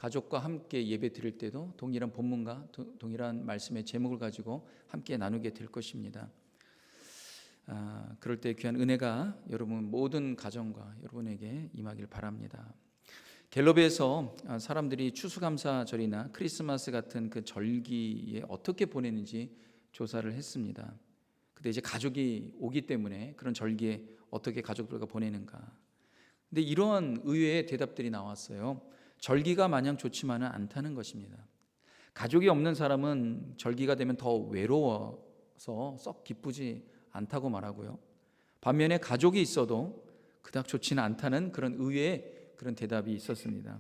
가족과 함께 예배 드릴 때도 동일한 본문과 동일한 말씀의 제목을 가지고 함께 나누게 될 것입니다. 그럴 때 귀한 은혜가 여러분 모든 가정과 여러분에게 임하길 바랍니다. 갤럽에서 사람들이 추수감사절이나 크리스마스 같은 그 절기에 어떻게 보내는지 조사를 했습니다. 근데 이제 가족이 오기 때문에 그런 절기에 어떻게 가족들과 보내는가. 근데 이러한 의외의 대답들이 나왔어요. 절기가 마냥 좋지만은 않다는 것입니다. 가족이 없는 사람은 절기가 되면 더 외로워서 썩 기쁘지 않다고 말하고요. 반면에 가족이 있어도 그닥 좋지는 않다는 그런 의외의 그런 대답이 있었습니다.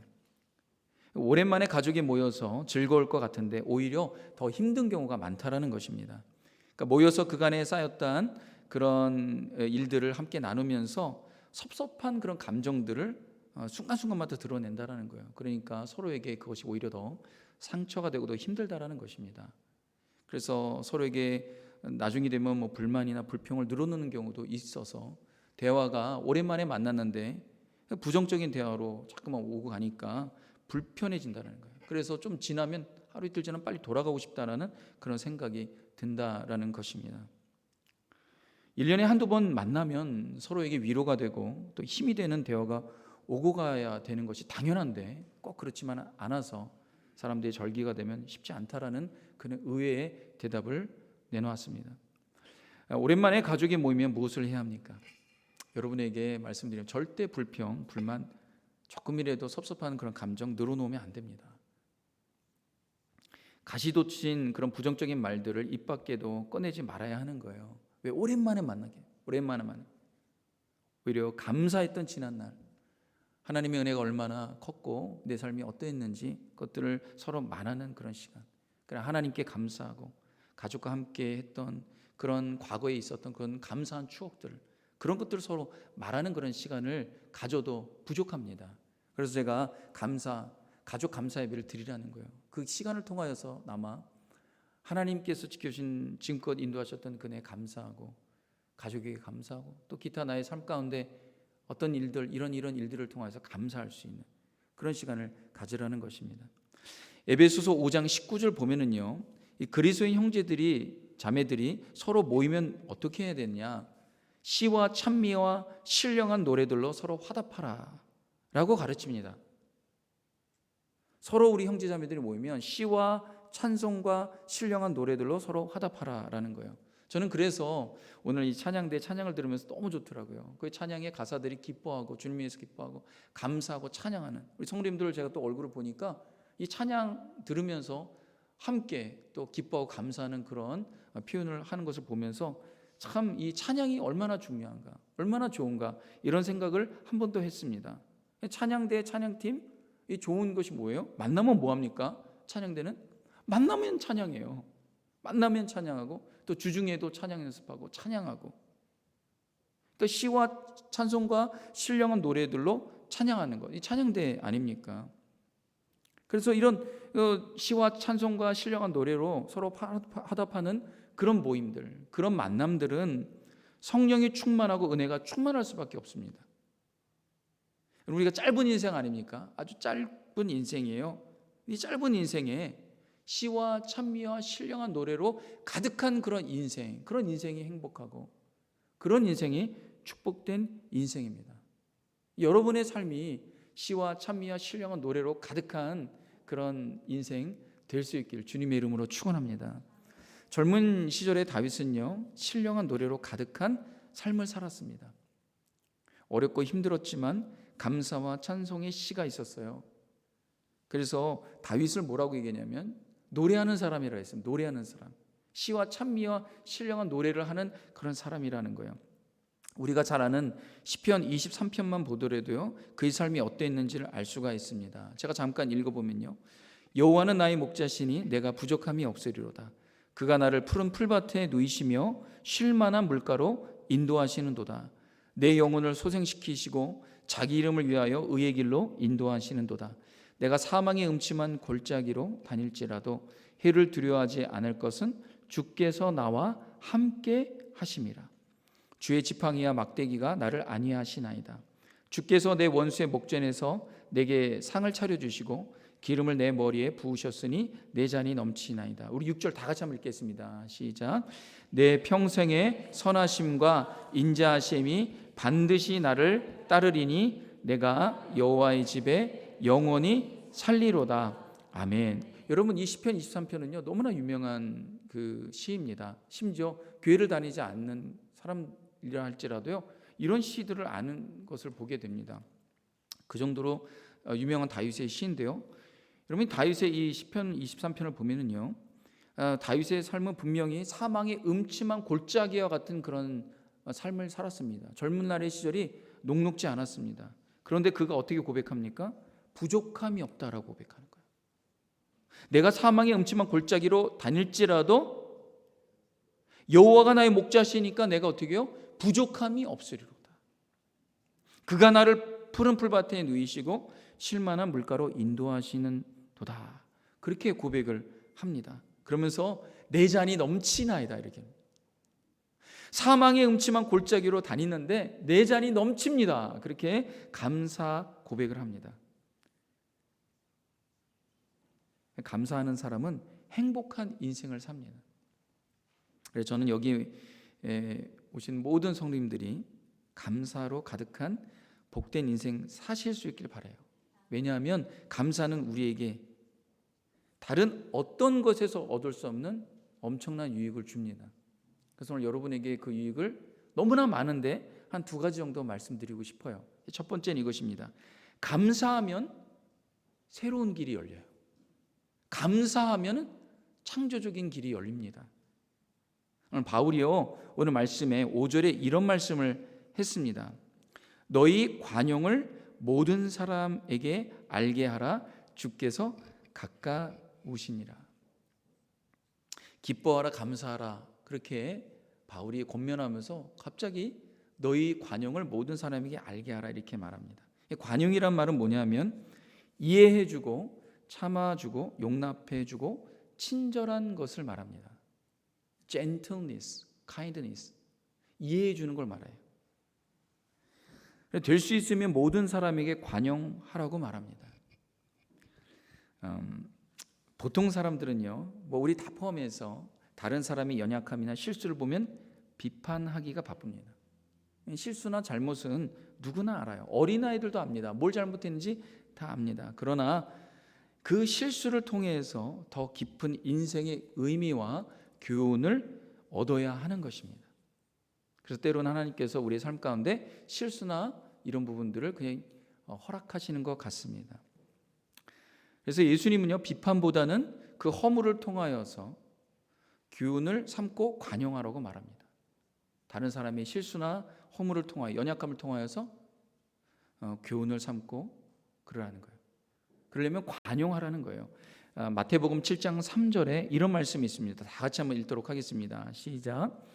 오랜만에 가족이 모여서 즐거울 것 같은데 오히려 더 힘든 경우가 많다라는 것입니다. 그러니까 모여서 그간에 쌓였던 그런 일들을 함께 나누면서 섭섭한 그런 감정들을 순간순간마다 드러낸다라는 거예요. 그러니까 서로에게 그것이 오히려 더 상처가 되고 더 힘들다라는 것입니다. 그래서 서로에게 나중이 되면 뭐 불만이나 불평을 늘어놓는 경우도 있어서 대화가 오랜만에 만났는데 부정적인 대화로 자꾸만 오고 가니까 불편해진다는 거예요. 그래서 좀 지나면 하루 이틀 지나면 빨리 돌아가고 싶다라는 그런 생각이 든다라는 것입니다. 1년에 한두 번 만나면 서로에게 위로가 되고 또 힘이 되는 대화가 오고 가야 되는 것이 당연한데 꼭 그렇지만 않아서 사람들이 절기가 되면 쉽지 않다라는 그런 의외의 대답을 내놓았습니다. 오랜만에 가족이 모이면 무엇을 해야 합니까? 여러분에게 말씀드리면 절대 불평, 불만, 조금이라도 섭섭한 그런 감정 늘어놓으면 안 됩니다. 가시돋친 그런 부정적인 말들을 입 밖에도 꺼내지 말아야 하는 거예요. 왜? 오랜만에 만나게. 오히려 감사했던 지난날 하나님의 은혜가 얼마나 컸고 내 삶이 어떠했는지 그것들을 서로 말하는 그런 시간. 그냥 하나님께 감사하고 가족과 함께 했던 그런 과거에 있었던 그런 감사한 추억들, 그런 것들을 서로 말하는 그런 시간을 가져도 부족합니다. 그래서 제가 가족 감사 예배를 드리라는 거예요. 그 시간을 통하여서 남아 하나님께서 지켜주신 지금껏 인도하셨던 그 은혜 감사하고 가족에게 감사하고 또 기타 나의 삶 가운데 어떤 일들 이런 일들을 통해서 감사할 수 있는 그런 시간을 가지라는 것입니다. 에베소서 5장 19절 보면은요, 이 그리스도인 형제들이 자매들이 서로 모이면 어떻게 해야 되냐? 시와 찬미와 신령한 노래들로 서로 화답하라 라고 가르칩니다. 서로 우리 형제자매들이 모이면 시와 찬송과 신령한 노래들로 서로 화답하라 라는 거예요. 저는 그래서 오늘 이 찬양대 찬양을 들으면서 너무 좋더라고요. 그 찬양의 가사들이 기뻐하고 주님 위해서 기뻐하고 감사하고 찬양하는 우리 성도님들을 제가 또 얼굴을 보니까 이 찬양 들으면서 함께 또 기뻐하고 감사하는 그런 표현을 하는 것을 보면서 참 이 찬양이 얼마나 중요한가, 얼마나 좋은가 이런 생각을 한 번 더 했습니다. 찬양대 찬양팀 이 좋은 것이 뭐예요? 만나면 뭐합니까? 찬양대는 만나면 찬양해요. 만나면 찬양하고 또 주중에도 찬양 연습하고 찬양하고 또 시와 찬송과 신령한 노래들로 찬양하는 것, 이 찬양대 아닙니까? 그래서 이런 시와 찬송과 신령한 노래로 서로 화답하는 그런 모임들, 그런 만남들은 성령이 충만하고 은혜가 충만할 수밖에 없습니다. 우리가 짧은 인생 아닙니까? 아주 짧은 인생이에요. 이 짧은 인생에 시와 찬미와 신령한 노래로 가득한 그런 인생이 행복하고 그런 인생이 축복된 인생입니다. 여러분의 삶이 시와 찬미와 신령한 노래로 가득한 그런 인생 될 수 있기를 주님의 이름으로 축원합니다. 젊은 시절의 다윗은요, 신령한 노래로 가득한 삶을 살았습니다. 어렵고 힘들었지만 감사와 찬송의 시가 있었어요. 그래서 다윗을 뭐라고 얘기했냐면 노래하는 사람이라 했습니다. 노래하는 사람, 시와 찬미와 신령한 노래를 하는 그런 사람이라는 거예요. 우리가 잘 아는 시편 23편만 보더라도요, 그의 삶이 어땠는지를 알 수가 있습니다. 제가 잠깐 읽어보면요, 여호와는 나의 목자시니 내가 부족함이 없으리로다. 그가 나를 푸른 풀밭에 누이시며 쉴 만한 물가로 인도하시는도다. 내 영혼을 소생시키시고 자기 이름을 위하여 의의 길로 인도하시는도다. 내가 사망의 음침한 골짜기로 다닐지라도 해를 두려워하지 않을 것은 주께서 나와 함께 하심이라. 주의 지팡이와 막대기가 나를 안위하시나이다. 주께서 내 원수의 목전에서 내게 상을 차려주시고 기름을 내 머리에 부으셨으니 내 잔이 넘치나이다. 우리 6절 다 같이 한번 읽겠습니다. 시작. 내 평생의 선하심과 인자하심이 반드시 나를 따르리니 내가 여호와의 집에 영원히 살리로다. 아멘. 여러분, 이 시편 23편은요 너무나 유명한 그 시입니다. 심지어 교회를 다니지 않는 사람이라 할지라도요 이런 시들을 아는 것을 보게 됩니다. 그 정도로 유명한 다윗의 시인데요. 여러분, 다윗의 이 시편 23편을 보면은요, 다윗의 삶은 분명히 사망의 음침한 골짜기와 같은 그런 삶을 살았습니다. 젊은 날의 시절이 녹록지 않았습니다. 그런데 그가 어떻게 고백합니까? 부족함이 없다라고 고백하는 거예요. 내가 사망의 음침한 골짜기로 다닐지라도 여호와가 나의 목자시니까 내가 어떻게 해요? 부족함이 없으리로다. 그가 나를 푸른 풀밭에 누이시고 쉴만한 물가로 인도하시는 도다. 그렇게 고백을 합니다. 그러면서 내 잔이 넘치나이다 이렇게. 사망의 음침한 골짜기로 다니는데 내 잔이 넘칩니다. 그렇게 감사 고백을 합니다. 감사하는 사람은 행복한 인생을 삽니다. 그래서 저는 여기 오신 모든 성도님들이 감사로 가득한 복된 인생 사실 수 있길 바라요. 왜냐하면 감사는 우리에게 다른 어떤 것에서 얻을 수 없는 엄청난 유익을 줍니다. 그래서 오늘 여러분에게 그 유익을 너무나 많은데 한 두 가지 정도 말씀드리고 싶어요. 첫 번째는 이것입니다. 감사하면 새로운 길이 열려요. 감사하면 창조적인 길이 열립니다. 오늘 바울이요 오늘 말씀에 5절에 이런 말씀을 했습니다. 너희 관용을 모든 사람에게 알게 하라. 주께서 가까우시니라. 기뻐하라 감사하라. 그렇게 바울이 권면하면서 갑자기 너희 관용을 모든 사람에게 알게 하라 이렇게 말합니다. 관용이란 말은 뭐냐면 이해해주고 참아주고 용납해주고 친절한 것을 말합니다. gentleness, kindness, 이해해주는 걸 말해요. 될 수 있으면 모든 사람에게 관용하라고 말합니다. 보통 사람들은요, 뭐 우리 다 포함해서 다른 사람의 연약함이나 실수를 보면 비판하기가 바쁩니다. 실수나 잘못은 누구나 알아요. 어린아이들도 압니다. 뭘 잘못했는지 다 압니다. 그러나 그 실수를 통해서 더 깊은 인생의 의미와 교훈을 얻어야 하는 것입니다. 그래서 때로는 하나님께서 우리의 삶 가운데 실수나 이런 부분들을 그냥 허락하시는 것 같습니다. 그래서 예수님은요 비판보다는 그 허물을 통하여서 교훈을 삼고 관용하라고 말합니다. 다른 사람의 실수나 허물을 통하여 연약함을 통하여서 교훈을 삼고 그러라는 거예요. 그러려면 관용하라는 거예요. 마태복음 7장 3절에 이런 말씀이 있습니다. 다 같이 한번 읽도록 하겠습니다. 시작.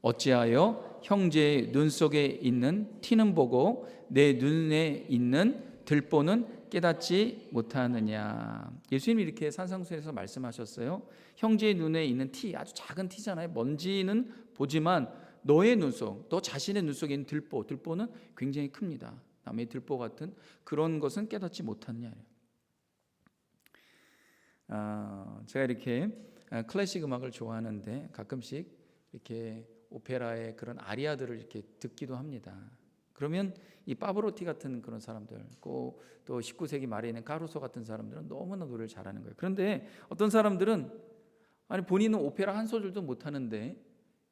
어찌하여 형제의 눈 속에 있는 티는 보고 내 눈에 있는 들보는 깨닫지 못하느냐. 예수님이 이렇게 산상수에서 말씀하셨어요. 형제의 눈에 있는 티, 아주 작은 티잖아요. 먼지는 보지만 너의 눈 속, 너 자신의 눈 속에 있는 들보는 굉장히 큽니다. 남의 들보 같은 그런 것은 깨닫지 못하느냐. 제가 이렇게 클래식 음악을 좋아하는데 가끔씩 이렇게 오페라의 그런 아리아들을 이렇게 듣기도 합니다. 그러면 이 파브로티 같은 그런 사람들, 또 19세기 말에 있는 카루소 같은 사람들은 너무나 노래를 잘하는 거예요. 그런데 어떤 사람들은 본인은 오페라 한 소절도 못하는데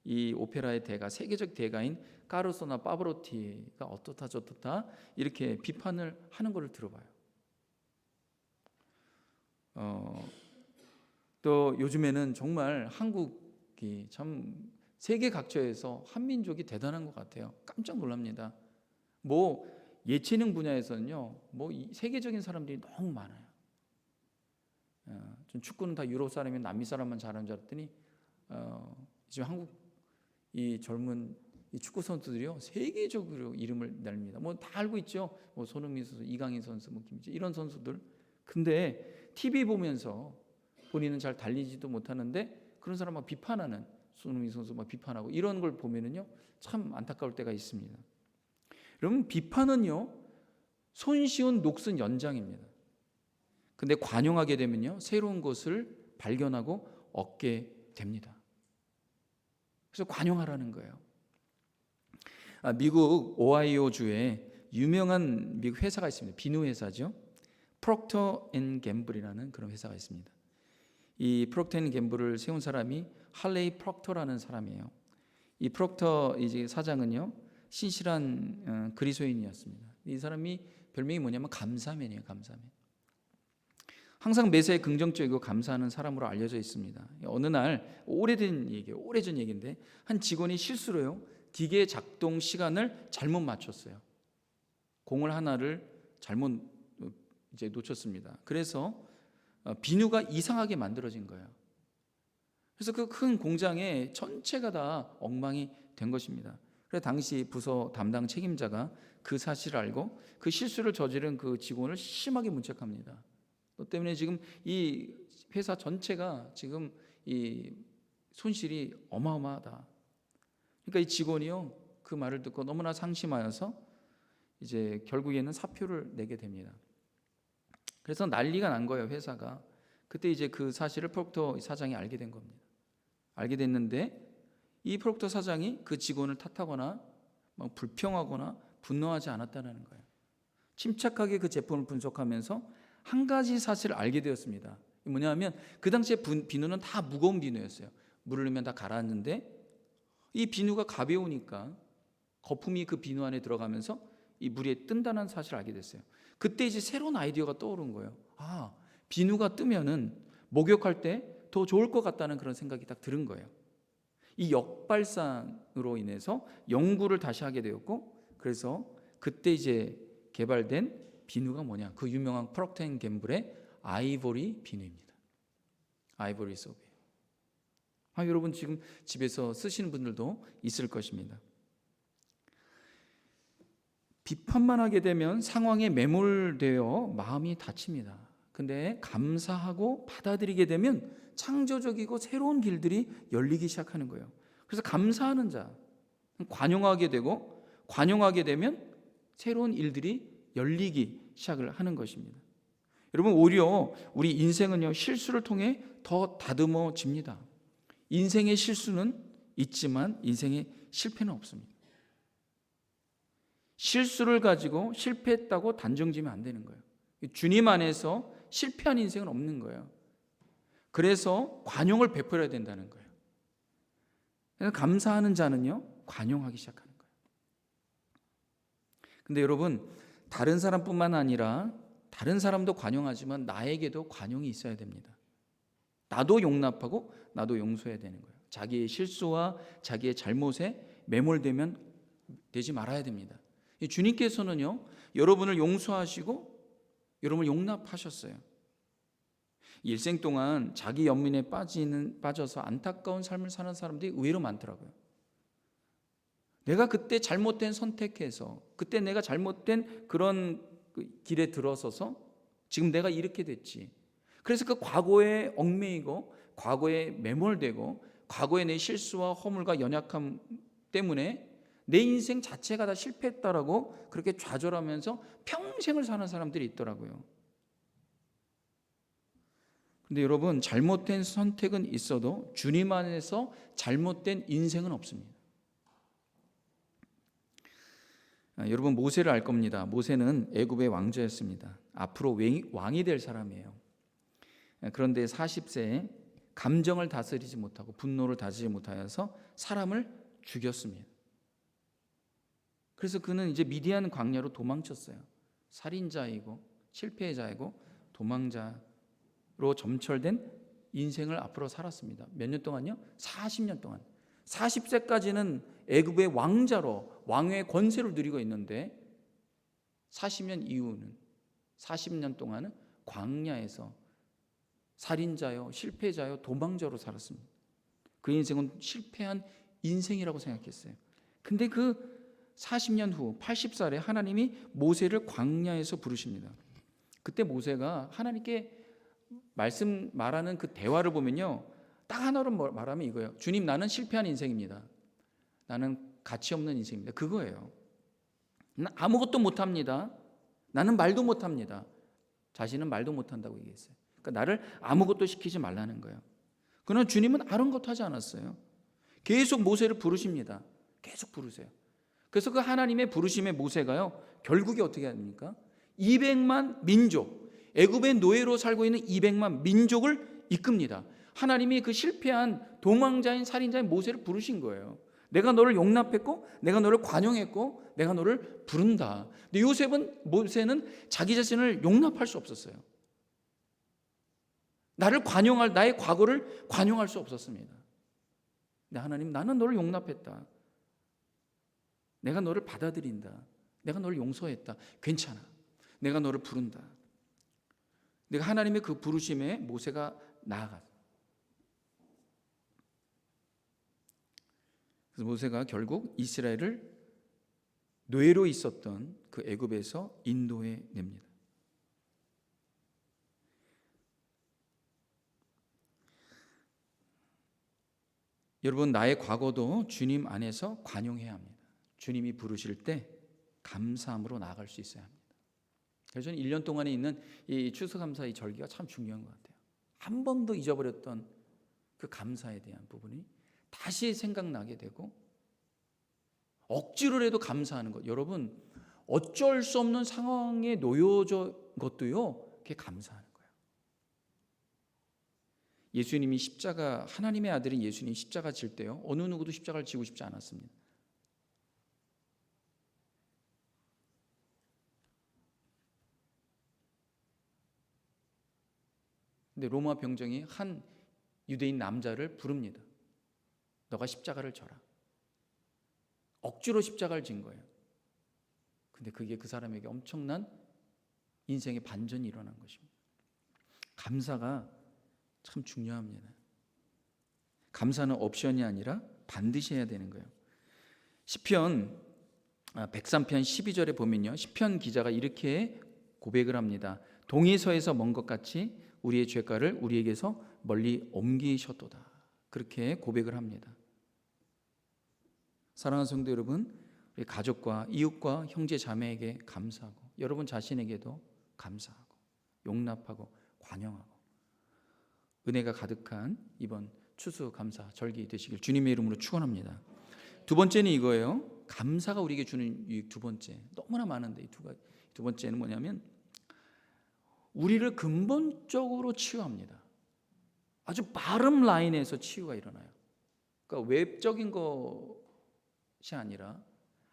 이 오페라의 대가, 세계적 대가인 카루소나 파브로티가 어떻다 저떻다 이렇게 비판을 하는 것을 들어봐요. 또 요즘에는 정말 한국이 참 세계 각처에서 한민족이 대단한 것 같아요. 깜짝 놀랍니다. 뭐 예체능 분야에서는요, 뭐 세계적인 사람들이 너무 많아요. 전 축구는 다 유럽 사람이면 남미 사람만 잘하는 줄 알았더니 지금 한국 이 젊은 이 축구 선수들이요 세계적으로 이름을 날립니다. 뭐 다 알고 있죠. 뭐 손흥민 선수, 이강인 선수, 뭐 김지 이런 선수들. 근데 TV 보면서 본인은 잘 달리지도 못하는데 그런 사람 막 비판하는 손흥민 선수 막 비판하고 이런 걸 보면은요 참 안타까울 때가 있습니다. 여러분 비판은요 손쉬운 녹슨 연장입니다. 근데 관용하게 되면요, 새로운 것을 발견하고 얻게 됩니다. 그래서 관용하라는 거예요. 미국 오하이오 주에 유명한 미국 회사가 있습니다. 비누 회사죠. 프록터 앤 갬블이라는 그런 회사가 있습니다. 이 프록터 앤 갬블을 세운 사람이 할레이 프록터라는 사람이에요. 이 프록터 이제 사장은요, 신실한 그리스도인이었습니다. 이 사람이 별명이 뭐냐면 감사맨이에요. 감사맨. 항상 매사에 긍정적이고 감사하는 사람으로 알려져 있습니다. 어느 날 오래전 얘기인데 한 직원이 실수로요, 기계 작동 시간을 잘못 맞췄어요. 공을 하나를 잘못 이제 놓쳤습니다. 그래서 비누가 이상하게 만들어진 거예요. 그래서 그 큰 공장에 전체가 다 엉망이 된 것입니다. 그래서 당시 부서 담당 책임자가 그 사실을 알고 그 실수를 저지른 그 직원을 심하게 문책합니다. 너 때문에 지금 이 회사 전체가 지금 이 손실이 어마어마하다. 그러니까 이 직원이요, 그 말을 듣고 너무나 상심하여서 이제 결국에는 사표를 내게 됩니다. 그래서 난리가 난 거예요, 회사가. 그때 이제 그 사실을 프록터 사장이 알게 된 겁니다. 알게 됐는데 이 프록터 사장이 그 직원을 탓하거나 막 불평하거나 분노하지 않았다는 거예요. 침착하게 그 제품을 분석하면서 한 가지 사실을 알게 되었습니다. 뭐냐면 그 당시에 비누는 다 무거운 비누였어요. 물을 넣으면 다 가라앉는데 이 비누가 가벼우니까 거품이 그 비누 안에 들어가면서 이 물에 뜬다는 사실을 알게 됐어요. 그때 이제 새로운 아이디어가 떠오른 거예요. 비누가 뜨면은 목욕할 때 더 좋을 것 같다는 그런 생각이 딱 들은 거예요. 이 역발상으로 인해서 연구를 다시 하게 되었고, 그래서 그때 이제 개발된 비누가 뭐냐? 그 유명한 프록터 앤 갬블의 아이보리 비누입니다. 아이보리 소프예요. 여러분 지금 집에서 쓰시는 분들도 있을 것입니다. 비판만 하게 되면 상황에 매몰되어 마음이 다칩니다. 근데 감사하고 받아들이게 되면 창조적이고 새로운 길들이 열리기 시작하는 거예요. 그래서 감사하는 자, 관용하게 되고, 관용하게 되면 새로운 일들이 열리기 시작을 하는 것입니다. 여러분, 오히려 우리 인생은요, 실수를 통해 더 다듬어집니다. 인생의 실수는 있지만 인생의 실패는 없습니다. 실수를 가지고 실패했다고 단정지면 안 되는 거예요. 주님 안에서 실패한 인생은 없는 거예요. 그래서 관용을 베풀어야 된다는 거예요. 그래서 감사하는 자는요, 관용하기 시작하는 거예요. 근데 여러분, 다른 사람뿐만 아니라 다른 사람도 관용하지만 나에게도 관용이 있어야 됩니다. 나도 용납하고 나도 용서해야 되는 거예요. 자기의 실수와 자기의 잘못에 매몰되면 되지 말아야 됩니다. 주님께서는요, 여러분을 용서하시고 여러분을 용납하셨어요. 일생 동안 자기 연민에 빠져서 안타까운 삶을 사는 사람들이 의외로 많더라고요. 내가 그때 잘못된 선택해서, 그때 내가 잘못된 그런 길에 들어서서 지금 내가 이렇게 됐지. 그래서 그 과거에 얽매이고 과거에 매몰되고 과거의 내 실수와 허물과 연약함 때문에 내 인생 자체가 다 실패했다라고 그렇게 좌절하면서 평생을 사는 사람들이 있더라고요. 근데 여러분, 잘못된 선택은 있어도 주님 안에서 잘못된 인생은 없습니다. 여러분, 모세를 알 겁니다. 모세는 애굽의 왕자였습니다. 앞으로 왕이 될 사람이에요. 그런데 40세에 감정을 다스리지 못하고 분노를 다스리지 못하여서 사람을 죽였습니다. 그래서 그는 이제 미디안 광야로 도망쳤어요. 살인자이고 실패자이고 도망자로 점철된 인생을 앞으로 살았습니다. 몇 년 동안요? 40년 동안. 40세까지는 애굽의 왕자로 왕의 권세를 누리고 있는데 40년 이후는 40년 동안은 광야에서 살인자요, 실패자요, 도망자로 살았습니다. 그 인생은 실패한 인생이라고 생각했어요. 근데 그 40년 후 80살에 하나님이 모세를 광야에서 부르십니다. 그때 모세가 하나님께 말하는 그 대화를 보면요, 딱 하나로 말하면 이거예요. 주님, 나는 실패한 인생입니다. 나는 가치 없는 인생입니다. 그거예요. 아무것도 못합니다. 나는 말도 못합니다. 자신은 말도 못한다고 얘기했어요. 그러니까 나를 아무것도 시키지 말라는 거예요. 그러나 주님은 아랑곳하지 않았어요. 계속 모세를 부르십니다. 계속 부르세요. 그래서 그 하나님의 부르심의 모세가요, 결국에 어떻게 합니까? 200만 민족, 애굽의 노예로 살고 있는 200만 민족을 이끕니다. 하나님이 그 실패한 도망자인 살인자인 모세를 부르신 거예요. 내가 너를 용납했고 내가 너를 관용했고 내가 너를 부른다. 근데 모세는 자기 자신을 용납할 수 없었어요. 나의 과거를 관용할 수 없었습니다. 근데 하나님, 나는 너를 용납했다. 내가 너를 받아들인다. 내가 너를 용서했다. 괜찮아. 내가 너를 부른다. 내가 하나님의 그 부르심에 모세가 나아갔다. 그래서 모세가 결국 이스라엘을 노예로 있었던 그 애굽에서 인도해 냅니다. 여러분, 나의 과거도 주님 안에서 관용해야 합니다. 주님이 부르실 때 감사함으로 나아갈 수 있어야 합니다. 그래서 저는 1년 동안에 있는 이 추수감사 이 절기가 참 중요한 것 같아요. 한 번도 잊어버렸던 그 감사에 대한 부분이 다시 생각나게 되고 억지로라도 감사하는 것. 여러분, 어쩔 수 없는 상황에 놓여져 것도요, 그게 감사하는 거예요. 예수님이 하나님의 아들인 예수님이 십자가 질 때요, 어느 누구도 십자가를 지고 싶지 않았습니다. 근데 로마 병정이 한 유대인 남자를 부릅니다. 너가 십자가를 져라. 억지로 십자가를 진 거예요. 근데 그게 그 사람에게 엄청난 인생의 반전이 일어난 것입니다. 감사가 참 중요합니다. 감사는 옵션이 아니라 반드시 해야 되는 거예요. 시편 103편 12절에 보면요, 시편 기자가 이렇게 고백을 합니다. 동에서에서 먼 것 같이 우리의 죄가를 우리에게서 멀리 옮기셨도다. 그렇게 고백을 합니다. 사랑하는 성도 여러분, 우리 가족과 이웃과 형제 자매에게 감사하고 여러분 자신에게도 감사하고 용납하고 관용하고 은혜가 가득한 이번 추수감사 절기 되시길 주님의 이름으로 축원합니다. 두 번째는 이거예요. 감사가 우리에게 주는 유익 두 번째, 너무나 많은데 두 번째는 뭐냐면 우리를 근본적으로 치유합니다. 아주 바름 라인에서 치유가 일어나요. 그러니까 외적인 것이 아니라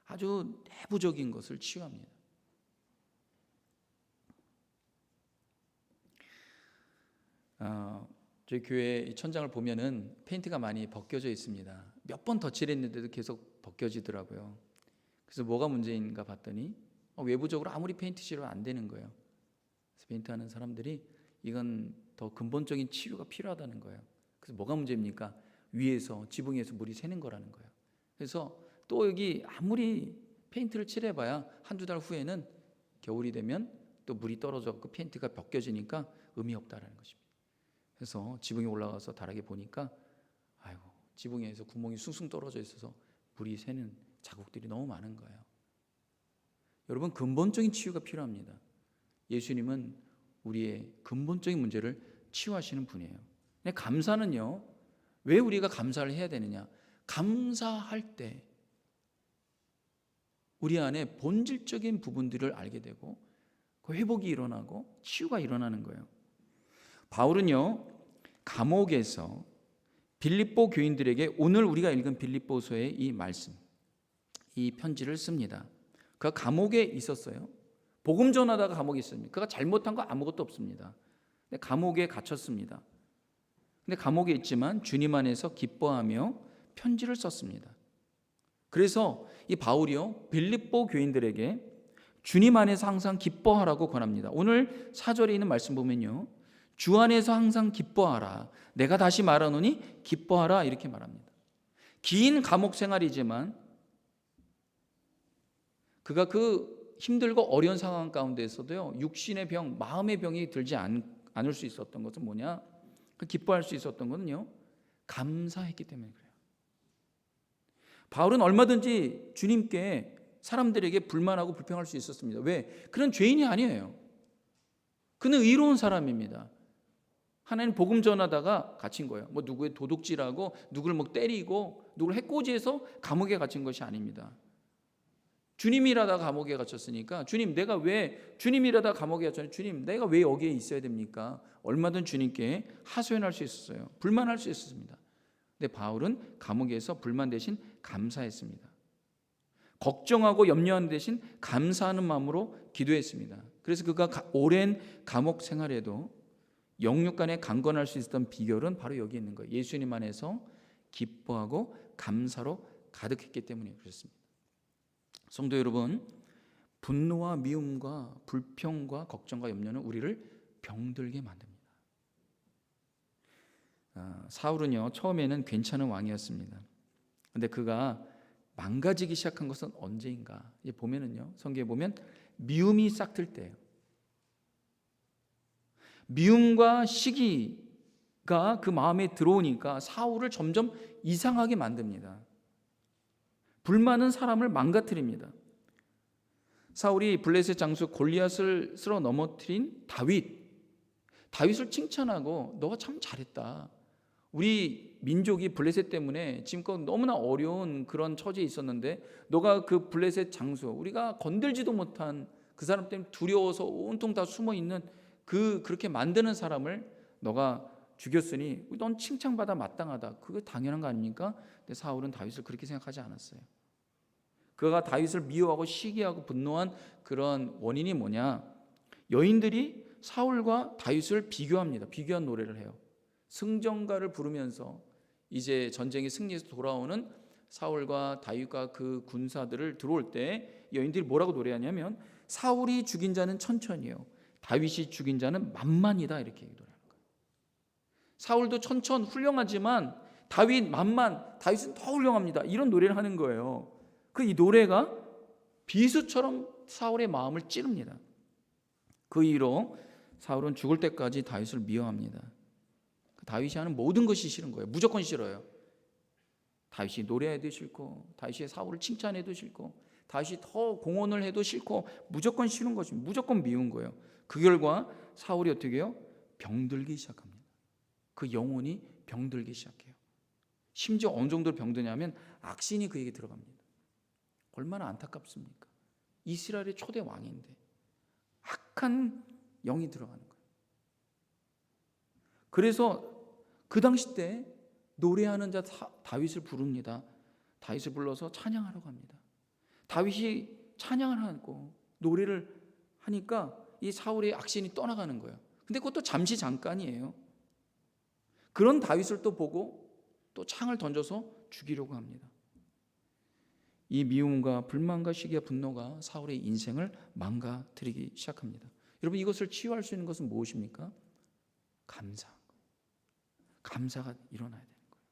아주 내부적인 것을 치유합니다. 저희 교회 천장을 보면은 페인트가 많이 벗겨져 있습니다. 몇 번 덧칠했는데도 계속 벗겨지더라고요. 그래서 뭐가 문제인가 봤더니 외부적으로 아무리 페인트 칠하면 안 되는 거예요. 그래서 페인트하는 사람들이 이건 더 근본적인 치유가 필요하다는 거예요. 그래서 뭐가 문제입니까? 위에서 지붕에서 물이 새는 거라는 거예요. 그래서 또 여기 아무리 페인트를 칠해봐야 한두 달 후에는 겨울이 되면 또 물이 떨어져 그 페인트가 벗겨지니까 의미 없다라는 것입니다. 그래서 지붕에 올라가서 다락에 보니까 아이고, 지붕에서 구멍이 숭숭 떨어져 있어서 물이 새는 자국들이 너무 많은 거예요. 여러분, 근본적인 치유가 필요합니다. 예수님은 우리의 근본적인 문제를 치유하시는 분이에요. 근데 감사는요, 왜 우리가 감사를 해야 되느냐? 감사할 때 우리 안에 본질적인 부분들을 알게 되고 그 회복이 일어나고 치유가 일어나는 거예요. 바울은요, 감옥에서 빌립보 교인들에게 오늘 우리가 읽은 빌립보서의 이 말씀, 이 편지를 씁니다. 그가 감옥에 있었어요. 복음 전하다가 감옥에 있습니다. 그가 잘못한 거 아무것도 없습니다. 근데 감옥에 갇혔습니다. 근데 감옥에 있지만 주님 안에서 기뻐하며 편지를 썼습니다. 그래서 이 바울이요, 빌립보 교인들에게 주님 안에서 항상 기뻐하라고 권합니다. 오늘 4절에 있는 말씀 보면요, 주 안에서 항상 기뻐하라. 내가 다시 말하노니 기뻐하라, 이렇게 말합니다. 긴 감옥 생활이지만 그가 그 힘들고 어려운 상황 가운데에서도요, 육신의 병, 마음의 병이 들지 않을 수 있었던 것은 뭐냐? 그 기뻐할 수 있었던 것은요, 감사했기 때문에 그래요. 바울은 얼마든지 주님께 사람들에게 불만하고 불평할 수 있었습니다. 왜? 그런 죄인이 아니에요. 그는 의로운 사람입니다. 하나님 복음 전하다가 갇힌 거예요. 뭐 누구의 도둑질하고 누구를 뭐 때리고 누구를 해코지해서 감옥에 갇힌 것이 아닙니다. 주님 일하다가 감옥에 갇혔으니까 주님 내가 왜 주님 일하다가 감옥에 갇혔는데 주님 내가 왜 여기에 있어야 됩니까? 얼마든 주님께 하소연할 수 있었어요. 불만할 수 있었습니다. 근데 바울은 감옥에서 불만 대신 감사했습니다. 걱정하고 염려하는 대신 감사하는 마음으로 기도했습니다. 그래서 그가 오랜 감옥 생활에도 영육 간에 강건할 수 있었던 비결은 바로 여기 있는 거예요. 예수님 안에서 기뻐하고 감사로 가득했기 때문에 그렇습니다. 성도 여러분, 분노와 미움과 불평과 걱정과 염려는 우리를 병들게 만듭니다. 사울은요 처음에는 괜찮은 왕이었습니다. 그런데 그가 망가지기 시작한 것은 언제인가? 이제 보면은요 성경에 보면 미움이 싹틀 때예요. 미움과 시기가 그 마음에 들어오니까 사울을 점점 이상하게 만듭니다. 불만은 사람을 망가뜨립니다. 사울이 블레셋 장수 골리앗을 쓸어 넘어뜨린 다윗을 칭찬하고 너가 참 잘했다. 우리 민족이 블레셋 때문에 지금껏 너무나 어려운 그런 처지에 있었는데 너가 그 블레셋 장수 우리가 건들지도 못한 그 사람 때문에 두려워서 온통 다 숨어있는 그렇게 만드는 사람을 너가 죽였으니 넌 칭찬받아 마땅하다. 그거 당연한 거 아닙니까? 근데 사울은 다윗을 그렇게 생각하지 않았어요. 그가 다윗을 미워하고 시기하고 분노한 그런 원인이 뭐냐? 여인들이 사울과 다윗을 비교합니다. 비교한 노래를 해요. 승전가를 부르면서 이제 전쟁에 승리해서 돌아오는 사울과 다윗과 그 군사들을 들어올 때 여인들이 뭐라고 노래하냐면 사울이 죽인 자는 천천히요 다윗이 죽인 자는 만만이다 이렇게 노래하는 거예요. 사울도 천천 훌륭하지만 다윗 만만, 다윗은 더 훌륭합니다. 이런 노래를 하는 거예요. 이 노래가 비수처럼 사울의 마음을 찌릅니다. 그 이후로 사울은 죽을 때까지 다윗을 미워합니다. 다윗이 하는 모든 것이 싫은 거예요. 무조건 싫어요. 다윗이 노래해도 싫고 다윗이 사울을 칭찬해도 싫고 다윗이 더 공헌을 해도 싫고 무조건 싫은 것입니다. 무조건 미운 거예요. 그 결과 사울이 어떻게 해요? 병들기 시작합니다. 그 영혼이 병들기 시작해요. 심지어 어느 정도로 병드냐면 악신이 그에게 들어갑니다. 얼마나 안타깝습니까? 이스라엘의 초대 왕인데 악한 영이 들어가는 거예요. 그래서 그 당시 때 노래하는 자 다윗을 부릅니다. 다윗을 불러서 찬양하라고 합니다. 다윗이 찬양을 하고 노래를 하니까 이 사울의 악신이 떠나가는 거예요. 근데 그것도 잠시 잠깐이에요. 그런 다윗을 또 보고 또 창을 던져서 죽이려고 합니다. 이 미움과 불만과 시기와 분노가 사울의 인생을 망가뜨리기 시작합니다. 여러분 이것을 치유할 수 있는 것은 무엇입니까? 감사가 일어나야 되는 거예요.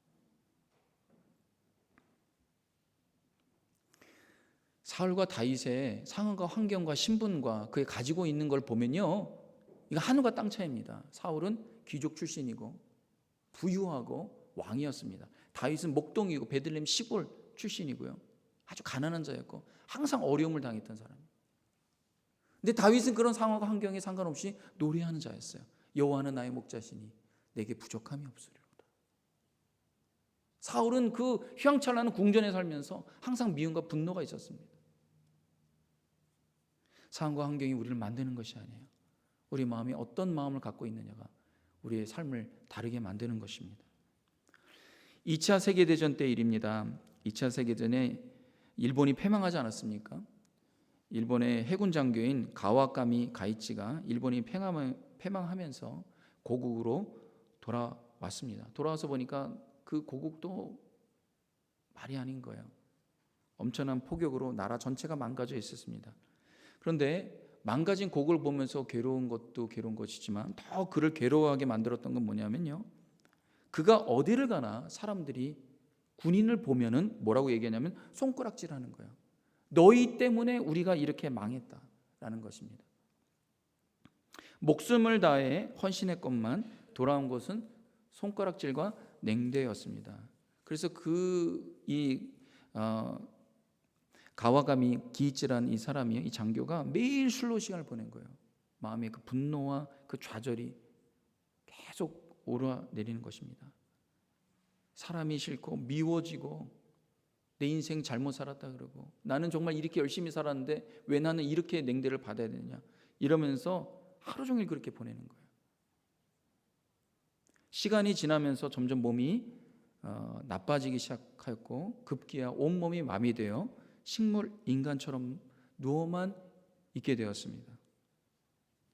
사울과 다윗의 상황과 환경과 신분과 그의 가지고 있는 걸 보면요 이거 하늘과 땅 차이입니다. 사울은 귀족 출신이고 부유하고 왕이었습니다. 다윗은 목동이고 베들레헴 시골 출신이고요. 아주 가난한 자였고 항상 어려움을 당했던 사람이에요. 근데 다윗은 그런 상황과 환경에 상관없이 노래하는 자였어요. 여호와는 나의 목자시니 내게 부족함이 없으리로다. 사울은 그 휘황찬란한 궁전에 살면서 항상 미움과 분노가 있었습니다. 상황과 환경이 우리를 만드는 것이 아니에요. 우리 마음이 어떤 마음을 갖고 있느냐가 우리의 삶을 다르게 만드는 것입니다. 2차 세계대전 때 일입니다. 2차 세계대전에 일본이 패망하지 않았습니까? 일본의 해군 장교인 가와카미 가이치가 일본이 패망하면서 고국으로 돌아왔습니다. 돌아와서 보니까 그 고국도 말이 아닌 거예요. 엄청난 폭격으로 나라 전체가 망가져 있었습니다. 그런데 망가진 고국을 보면서 괴로운 것도 괴로운 것이지만 더 그를 괴로워하게 만들었던 건 뭐냐면요. 그가 어디를 가나 사람들이 군인을 보면은 뭐라고 얘기하냐면 손가락질하는 거예요. 너희 때문에 우리가 이렇게 망했다라는 것입니다. 목숨을 다해 헌신했건만 돌아온 것은 손가락질과 냉대였습니다. 그래서 가와가미 기이치라는 이 사람이 이 장교가 매일 술로 시간을 보낸 거예요. 마음의 그 분노와 그 좌절이 계속 오르내리는 것입니다. 사람이 싫고 미워지고 내 인생 잘못 살았다 그러고 나는 정말 이렇게 열심히 살았는데 왜 나는 이렇게 냉대를 받아야 되느냐 이러면서 하루 종일 그렇게 보내는 거예요. 시간이 지나면서 점점 몸이 나빠지기 시작하였고 급기야 온몸이 마비되어 식물 인간처럼 누워만 있게 되었습니다.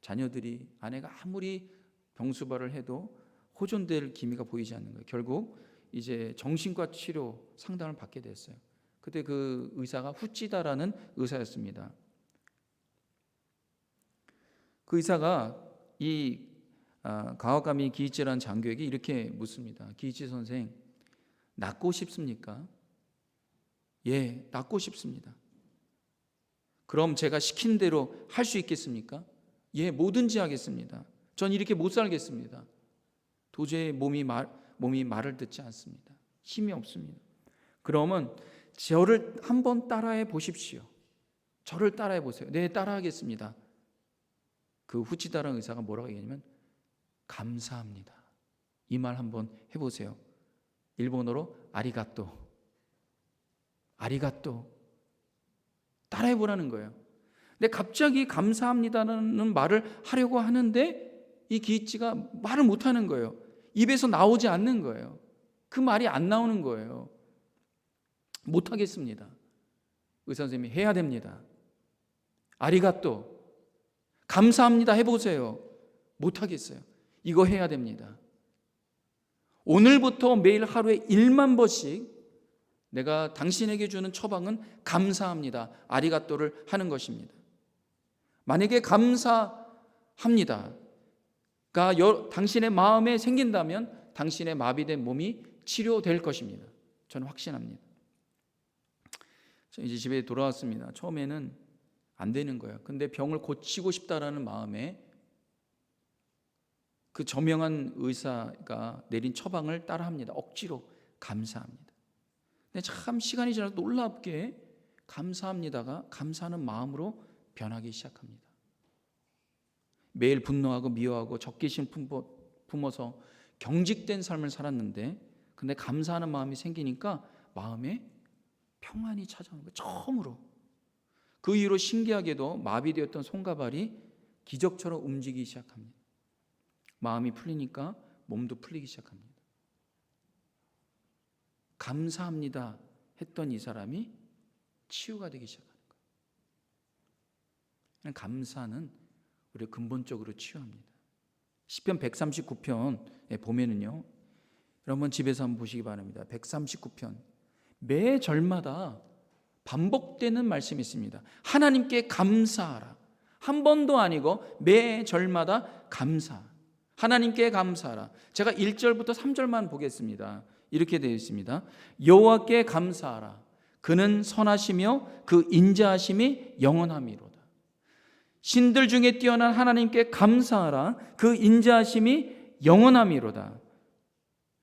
자녀들이 아내가 아무리 병수발을 해도 호전될 기미가 보이지 않는 거예요. 결국 이제 정신과 치료 상담을 받게 됐어요. 그때 그 의사가 후찌다라는 의사였습니다. 그 의사가 이 가와가미 기이치라는 장교에게 이렇게 묻습니다. 기이치 선생, 낫고 싶습니까? 예, 낫고 싶습니다. 그럼 제가 시킨 대로 할 수 있겠습니까? 예, 뭐든지 하겠습니다. 전 이렇게 못 살겠습니다. 도저히 몸이 말을 듣지 않습니다. 힘이 없습니다. 그러면 저를 한번 따라해 보십시오. 저를 따라해 보세요. 네, 따라하겠습니다. 그 후치다라는 의사가 뭐라고 얘기하냐면 감사합니다. 이 말 한번 해보세요. 일본어로 아리가또. 아리가또. 따라해 보라는 거예요. 근데 갑자기 감사합니다라는 말을 하려고 하는데 이 기이치가 말을 못 하는 거예요. 입에서 나오지 않는 거예요. 그 말이 안 나오는 거예요. 못 하겠습니다. 의사 선생님이 해야 됩니다. 아리가또. 감사합니다 해보세요. 못 하겠어요. 이거 해야 됩니다. 오늘부터 매일 하루에 1만 번씩 내가 당신에게 주는 처방은 감사합니다. 아리가또를 하는 것입니다. 만약에 감사합니다가 당신의 마음에 생긴다면 당신의 마비된 몸이 치료될 것입니다. 저는 확신합니다. 이제 집에 돌아왔습니다. 처음에는 안 되는 거예요. 근데 병을 고치고 싶다라는 마음에 그 저명한 의사가 내린 처방을 따라합니다. 억지로 감사합니다. 근데 참 시간이 지나서 놀랍게 감사합니다가 감사하는 마음으로 변하기 시작합니다. 매일 분노하고 미워하고 적개심 품어서 경직된 삶을 살았는데 근데 감사하는 마음이 생기니까 마음에 평안이 찾아오는 거예요. 처음으로. 그 이후로 신기하게도 마비되었던 손과 발이 기적처럼 움직이기 시작합니다. 마음이 풀리니까 몸도 풀리기 시작합니다. 감사합니다 했던 이 사람이 치유가 되기 시작하는 거예요. 감사는 우리를 근본적으로 치유합니다. 시편 139편에 보면은요, 여러분 집에서 한번 보시기 바랍니다. 139편 매 절마다 반복되는 말씀이 있습니다. 하나님께 감사하라. 한 번도 아니고 매 절마다 감사. 하나님께 감사하라. 제가 1절부터 3절만 보겠습니다. 이렇게 되어 있습니다. 여호와께 감사하라. 그는 선하시며 그 인자하심이 영원함이로다. 신들 중에 뛰어난 하나님께 감사하라. 그 인자하심이 영원함이로다.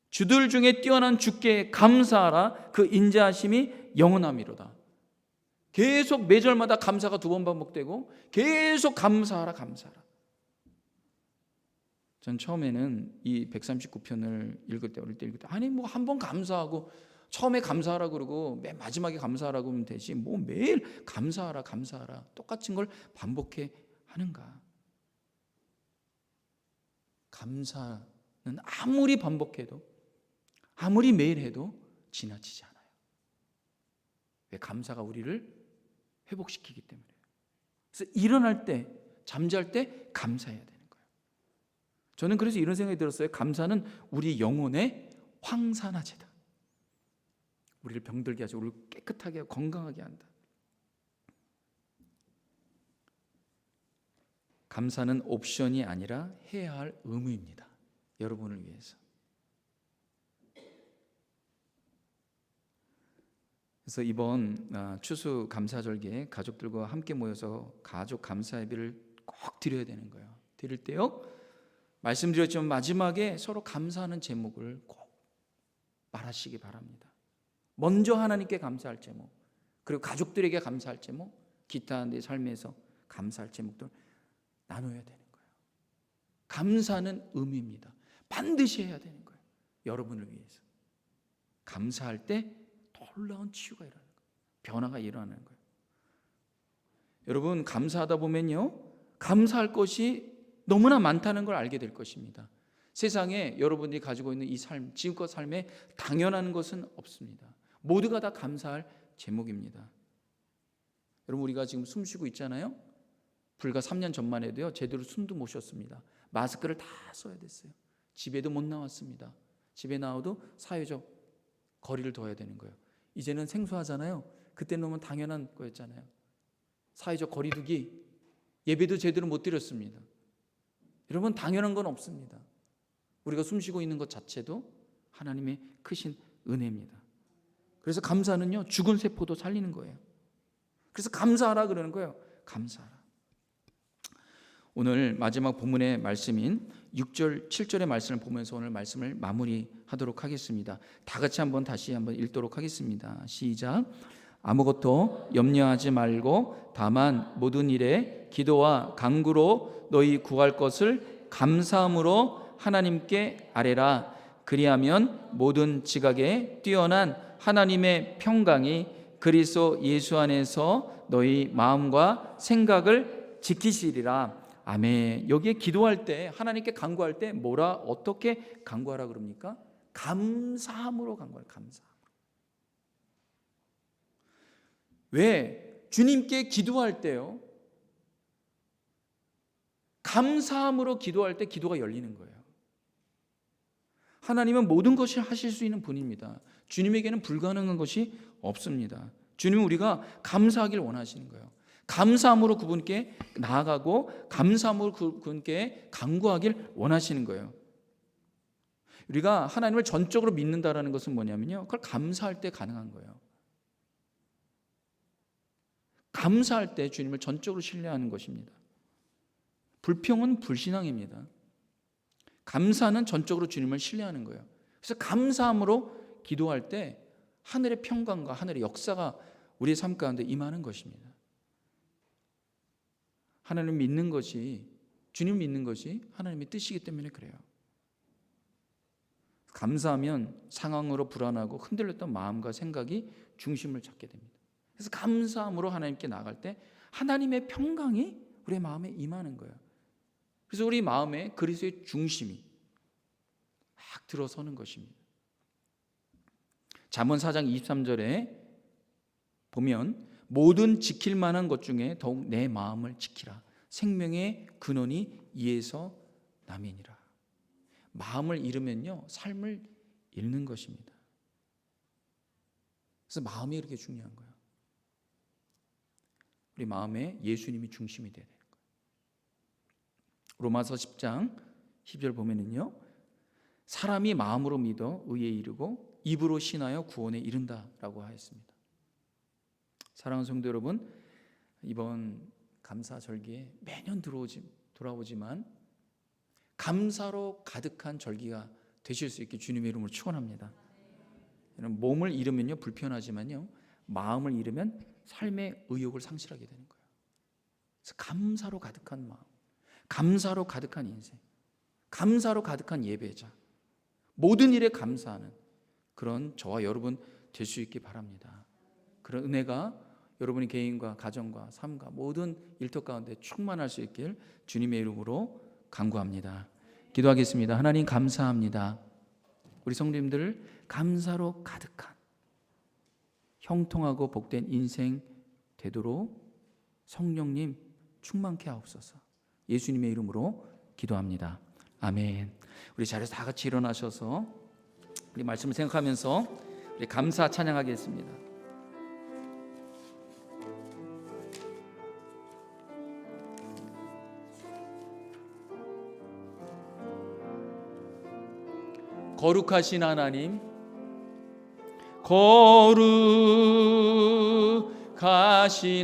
주들 중에 뛰어난 주께 감사하라. 그 인자하심이 영원함이로다. 계속 매절마다 감사가 2번 반복되고 계속 감사하라 감사하라. 전 처음에는 이 139편을 읽을 때 어릴 때 읽을 때 아니 뭐 한 번 감사하고 처음에 감사하라 그러고 맨 마지막에 감사하라고 하면 되지 뭐 매일 감사하라 감사하라 똑같은 걸 반복해 하는가. 감사는 아무리 반복해도 아무리 매일 해도 지나치지 않아요. 왜? 감사가 우리를 회복시키기 때문에. 그래서 일어날 때 잠잘 때 감사해야 되는 거예요. 저는 그래서 이런 생각이 들었어요. 감사는 우리 영혼의 황산화제다. 우리를 병들게 하고 우리를 깨끗하게 하고 건강하게 한다. 감사는 옵션이 아니라 해야 할 의무입니다. 여러분을 위해서. 그래서 이번 추수 감사절기에 가족들과 함께 모여서 가족 감사 예배를 꼭 드려야 되는 거예요. 드릴 때요, 말씀드렸지만 마지막에 서로 감사하는 제목을 꼭 말하시기 바랍니다. 먼저 하나님께 감사할 제목, 그리고 가족들에게 감사할 제목, 기타 내 삶에서 감사할 제목들 나눠야 되는 거예요. 감사는 의무입니다. 반드시 해야 되는 거예요. 여러분을 위해서. 감사할 때 놀라운 치유가 일어나는 거예요. 변화가 일어나는 거예요. 여러분, 감사하다 보면요, 감사할 것이 너무나 많다는 걸 알게 될 것입니다. 세상에 여러분들이 가지고 있는 이 삶, 지금껏 삶에 당연한 것은 없습니다. 모두가 다 감사할 제목입니다. 여러분, 우리가 지금 숨 쉬고 있잖아요. 불과 3년 전만 해도요, 제대로 숨도 못 쉬었습니다. 마스크를 다 써야 됐어요. 집에도 못 나왔습니다. 집에 나와도 사회적 거리를 둬야 되는 거예요. 이제는 생소하잖아요. 그때는 너무 당연한 거였잖아요. 사회적 거리두기, 예배도 제대로 못 드렸습니다. 여러분, 당연한 건 없습니다. 우리가 숨쉬고 있는 것 자체도 하나님의 크신 은혜입니다. 그래서 감사는요, 죽은 세포도 살리는 거예요. 그래서 감사하라 그러는 거예요. 감사하라. 오늘 마지막 본문의 말씀인 6절, 7절의 말씀을 보면서 오늘 말씀을 마무리하도록 하겠습니다. 다 같이 다시 한번 읽도록 하겠습니다. 시작. 아무것도 염려하지 말고 다만 모든 일에 기도와 간구로 너희 구할 것을 감사함으로 하나님께 아뢰라. 그리하면 모든 지각에 뛰어난 하나님의 평강이 그리스도 예수 안에서 너희 마음과 생각을 지키시리라. 아멘. 여기에 기도할 때, 하나님께 간구할 때 어떻게 간구하라 그럽니까? 감사함으로 간구하라. 감사함으로. 왜? 주님께 기도할 때요, 감사함으로 기도할 때 기도가 열리는 거예요. 하나님은 모든 것을 하실 수 있는 분입니다. 주님에게는 불가능한 것이 없습니다. 주님은 우리가 감사하길 원하시는 거예요. 감사함으로 그분께 나아가고 감사함으로 그분께 간구하길 원하시는 거예요. 우리가 하나님을 전적으로 믿는다라는 것은 뭐냐면요, 그걸 감사할 때 가능한 거예요. 감사할 때 주님을 전적으로 신뢰하는 것입니다. 불평은 불신앙입니다. 감사는 전적으로 주님을 신뢰하는 거예요. 그래서 감사함으로 기도할 때 하늘의 평강과 하늘의 역사가 우리의 삶 가운데 임하는 것입니다. 하나님을 믿는 것이, 주님을 믿는 것이 하나님의 뜻이기 때문에 그래요. 감사하면 상황으로 불안하고 흔들렸던 마음과 생각이 중심을 잡게 됩니다. 그래서 감사함으로 하나님께 나아갈 때 하나님의 평강이 우리의 마음에 임하는 거예요. 그래서 우리 마음에 그리스도의 중심이 막 들어서는 것입니다. 잠언 4장 23절에 보면 모든 지킬 만한 것 중에 더욱 내 마음을 지키라. 생명의 근원이 이에서 남이니라. 마음을 잃으면요, 삶을 잃는 것입니다. 그래서 마음이 이렇게 중요한 거예요. 우리 마음에 예수님이 중심이 돼야 되는 거예요. 로마서 10장 10절 보면은요, 사람이 마음으로 믿어 의에 이르고 입으로 신하여 구원에 이른다라고 하였습니다. 사랑하는 성도 여러분, 이번 감사절기에 매년 돌아오지만 감사로 가득한 절기가 되실 수 있게 주님의 이름으로 축원합니다. 몸을 잃으면요 불편하지만요, 마음을 잃으면 삶의 의욕을 상실하게 되는 거예요. 그래서 감사로 가득한 마음, 감사로 가득한 인생, 감사로 가득한 예배자, 모든 일에 감사하는 그런 저와 여러분 될 수 있기 바랍니다. 그런 은혜가 여러분의 개인과 가정과 삶과 모든 일터 가운데 충만할 수 있길 주님의 이름으로 간구합니다. 기도하겠습니다. 하나님 감사합니다. 우리 성도님들 감사로 가득한 형통하고 복된 인생 되도록 성령님 충만케 하옵소서. 예수님의 이름으로 기도합니다. 아멘. 우리 자리에서 다 같이 일어나셔서 우리 말씀을 생각하면서 우리 감사 찬양하겠습니다. 거룩하신 하나님, 거룩하신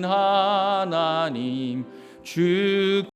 하나님, 주